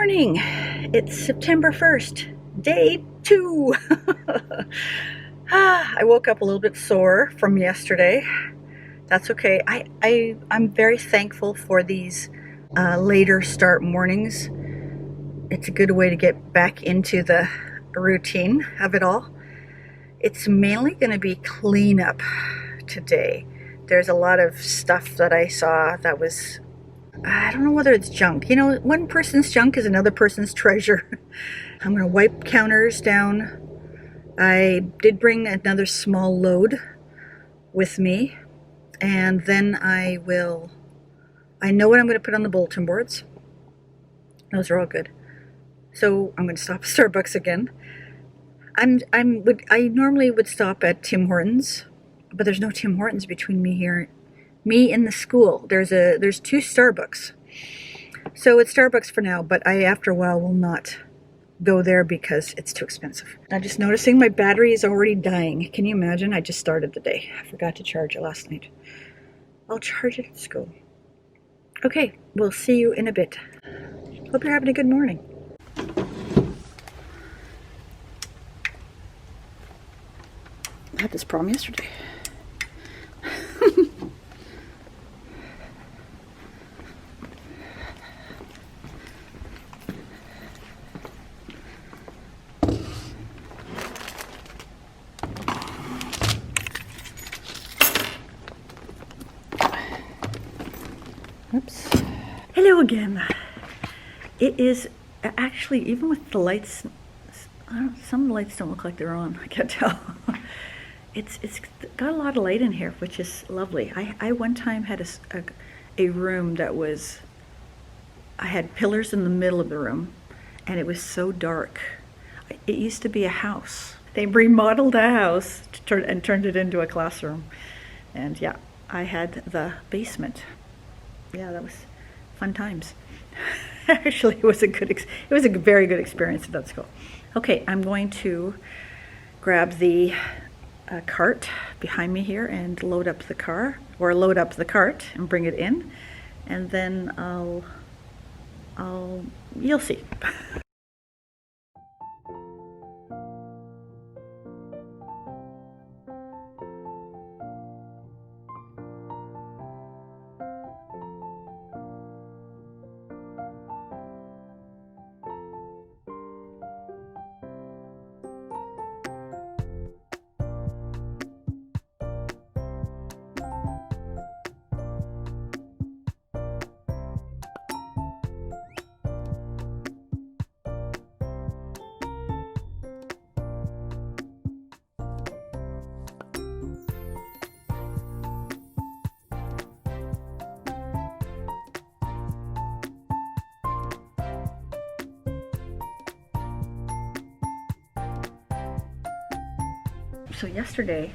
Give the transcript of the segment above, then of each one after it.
morning. It's September 1st, day 2. I woke up a little bit sore from yesterday. That's okay. I'm very thankful for these later start mornings. It's a good way to get back into the routine of it all. It's mainly going to be cleanup today. There's a lot of stuff that I saw that was, I don't know whether it's junk. You know, one person's junk is another person's treasure. I'm going to wipe counters down. I did bring another small load with me. And then I know what I'm going to put on the bulletin boards. Those are all good. So I'm going to stop at Starbucks again. I normally would stop at Tim Hortons, but there's no Tim Hortons between me and the school. There's 2 Starbucks. So it's Starbucks for now, but I after a while will not go there because it's too expensive. I'm just noticing my battery is already dying. Can you imagine? I just started the day. I forgot to charge it last night. I'll charge it at school. Okay, we'll see you in a bit. Hope you're having a good morning. I had this problem yesterday. Oops. Hello again. It is actually, even with the lights, some of the lights don't look like they're on. I can't tell. It's got a lot of light in here, which is lovely. I one time had a room that was, I had pillars in the middle of the room, and it was so dark. It used to be a house. They remodeled a house and turned it into a classroom. And yeah, I had the basement. Yeah, that was fun times. Actually, it was a very good experience at that school. Okay, I'm going to grab the cart behind me here and load up the cart and bring it in, and then you'll see. So yesterday,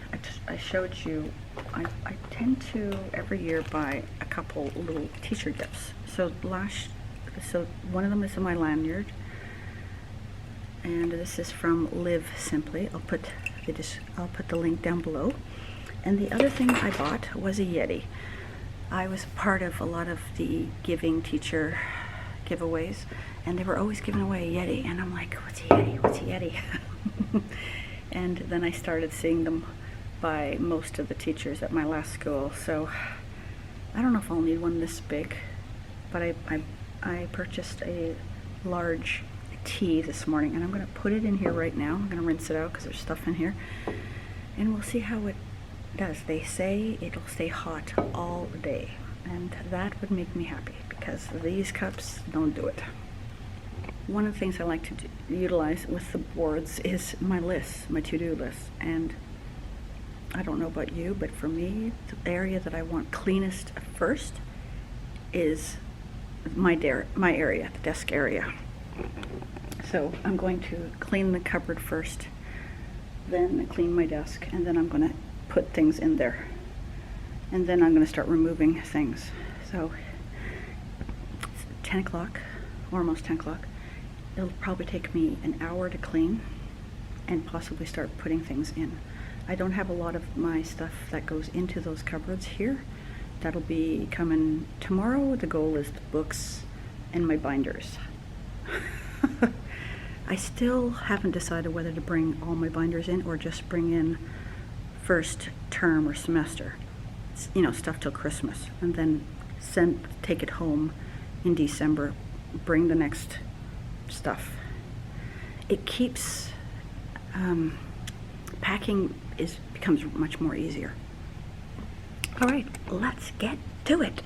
I showed you, I tend to every year buy a couple little teacher gifts. So one of them is in my lanyard, and this is from Live Simply. I'll put the link down below. And the other thing I bought was a Yeti. I was part of a lot of the giving teacher giveaways, and they were always giving away a Yeti, and I'm like, what's a Yeti? What's a Yeti? And then I started seeing them by most of the teachers at my last school. So I don't know if I'll need one this big, but I purchased a large tea this morning, and I'm going to put it in here right now. I'm going to rinse it out because there's stuff in here, and we'll see how it does. They say it'll stay hot all day, and that would make me happy because these cups don't do it. One of the things I like to utilize with the boards is my lists, my to-do lists. And I don't know about you, but for me, the area that I want cleanest first is my area, the desk area. So I'm going to clean the cupboard first, then clean my desk, and then I'm going to put things in there. And then I'm going to start removing things. So it's 10 o'clock, or almost 10 o'clock. It'll probably take me an hour to clean and possibly start putting things in. I don't have a lot of my stuff that goes into those cupboards here. That'll be coming tomorrow. The goal is the books and my binders. I still haven't decided whether to bring all my binders in or just bring in first term or semester, you know, stuff till Christmas, and then take it home in December, bring the next stuff. It keeps, packing becomes much more easier. All right, let's get to it.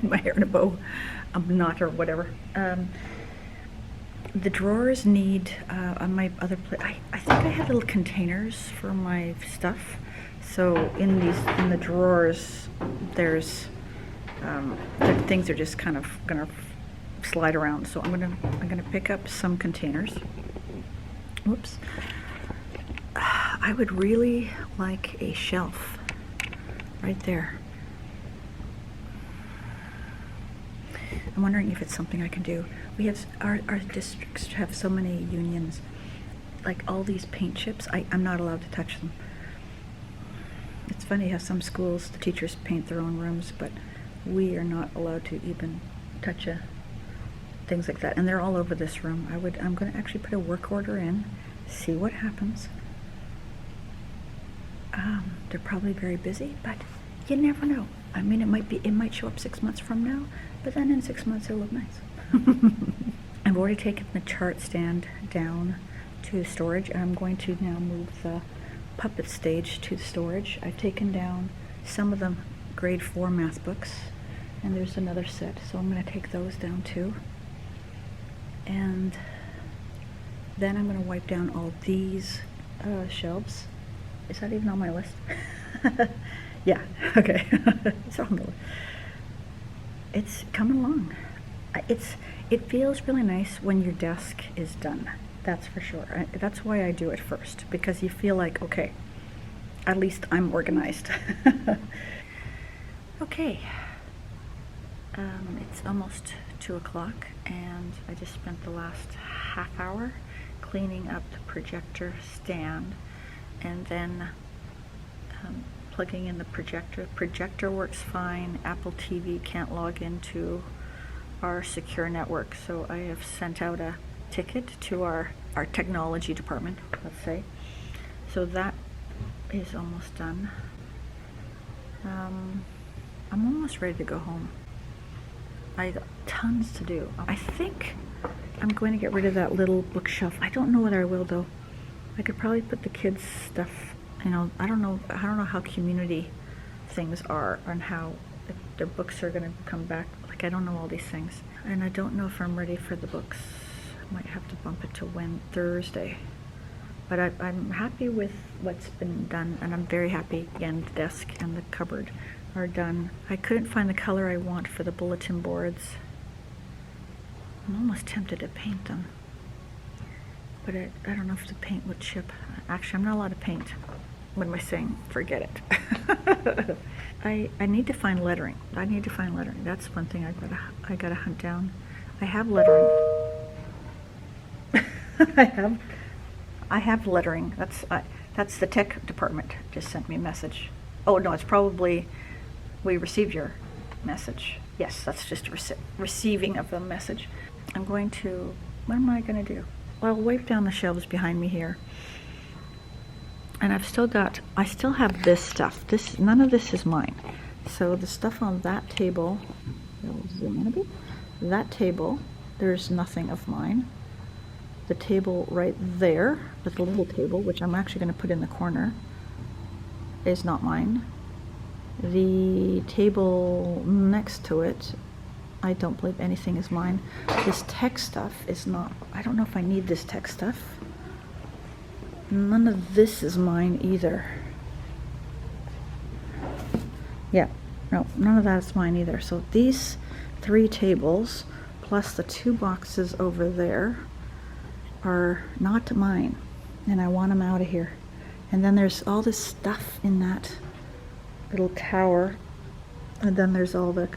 My hair in a bow, knot or whatever. The drawers need, on my other place, I think I had little containers for my stuff. So in the drawers, there's, the things are just kind of gonna slide around. So I'm gonna pick up some containers. Whoops. I would really like a shelf right there. I'm wondering if it's something I can do. We have, our districts have so many unions, like all these paint chips, I'm not allowed to touch them. It's funny how some schools, the teachers paint their own rooms, but we are not allowed to even touch things like that. And they're all over this room. I'm gonna actually put a work order in, see what happens. They're probably very busy, but you never know. I mean, it might show up 6 months from now, but then in 6 months it'll look nice. I've already taken the chart stand down to storage, and I'm going to now move the puppet stage to storage. I've taken down some of the grade 4 math books, and there's another set, so I'm going to take those down too. And then I'm going to wipe down all these shelves. Is that even on my list? Yeah, okay. It's on the list. It's coming along. It feels really nice when your desk is done. That's for sure. That's why I do it first, because you feel like, okay, at least I'm organized. Okay. It's almost 2 o'clock, and I just spent the last half hour cleaning up the projector stand, and then plugging in the projector. Projector works fine. Apple TV can't log into our secure network, so I have sent out a ticket to our technology department, let's say. So that is almost done. I'm almost ready to go home. I got tons to do. I think I'm going to get rid of that little bookshelf. I don't know whether I will though. I could probably put the kids' stuff, you know, I don't know how community things are and how if their books are going to come back. Like, I don't know all these things. And I don't know if I'm ready for the books. I might have to bump it to Thursday. But I'm happy with what's been done, and I'm very happy. Again, the desk and the cupboard are done. I couldn't find the color I want for the bulletin boards. I'm almost tempted to paint them. But I don't know if the paint would chip. Actually, I'm not allowed to paint. What am I saying? Forget it. I need to find lettering. That's one thing I gotta hunt down. I have lettering. I have lettering. That's the tech department just sent me a message. Oh no, it's probably we received your message. Yes, that's just receiving of the message. I'm going to. What am I going to do? Well, I'll wipe down the shelves behind me here. And I still have this stuff. None of this is mine. So the stuff on that table, I'll zoom in a bit. That table, there's nothing of mine. The table right there, the little table, which I'm actually going to put in the corner, is not mine. The table next to it, I don't believe anything is mine. This tech stuff is not, I don't know if I need this tech stuff. None of this is mine either. Yeah, no, none of that is mine either. So these 3 tables, plus the 2 boxes over there, are not mine. And I want them out of here. And then there's all this stuff in that little tower. And then there's all the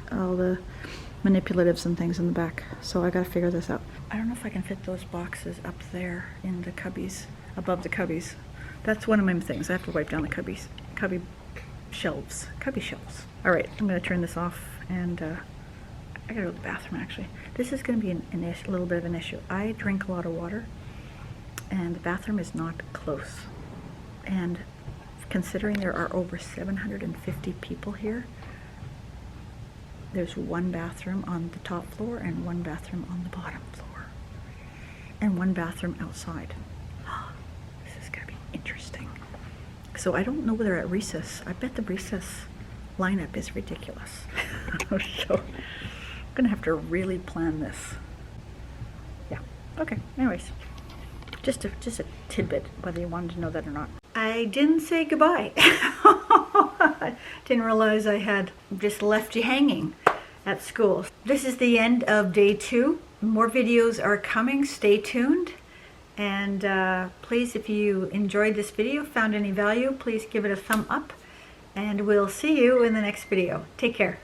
manipulatives and things in the back. So I gotta figure this out. I don't know if I can fit those boxes up there in the cubbies, above the cubbies. That's one of my things. I have to wipe down the cubby shelves. All right, I'm gonna turn this off, and I gotta go to the bathroom actually. This is gonna be a little bit of an issue. I drink a lot of water, and the bathroom is not close. And considering there are over 750 people here, there's 1 bathroom on the top floor and 1 bathroom on the bottom floor. And 1 bathroom outside. This is gonna be interesting. So I don't know whether at recess, I bet the recess lineup is ridiculous. So I'm gonna have to really plan this. Yeah, okay, anyways. Just a tidbit, whether you wanted to know that or not. I didn't say goodbye. Didn't realize I had just left you hanging at school. This is the end of day 2. More videos are coming. Stay tuned. And please, if you enjoyed this video, found any value, please give it a thumb up. And we'll see you in the next video. Take care.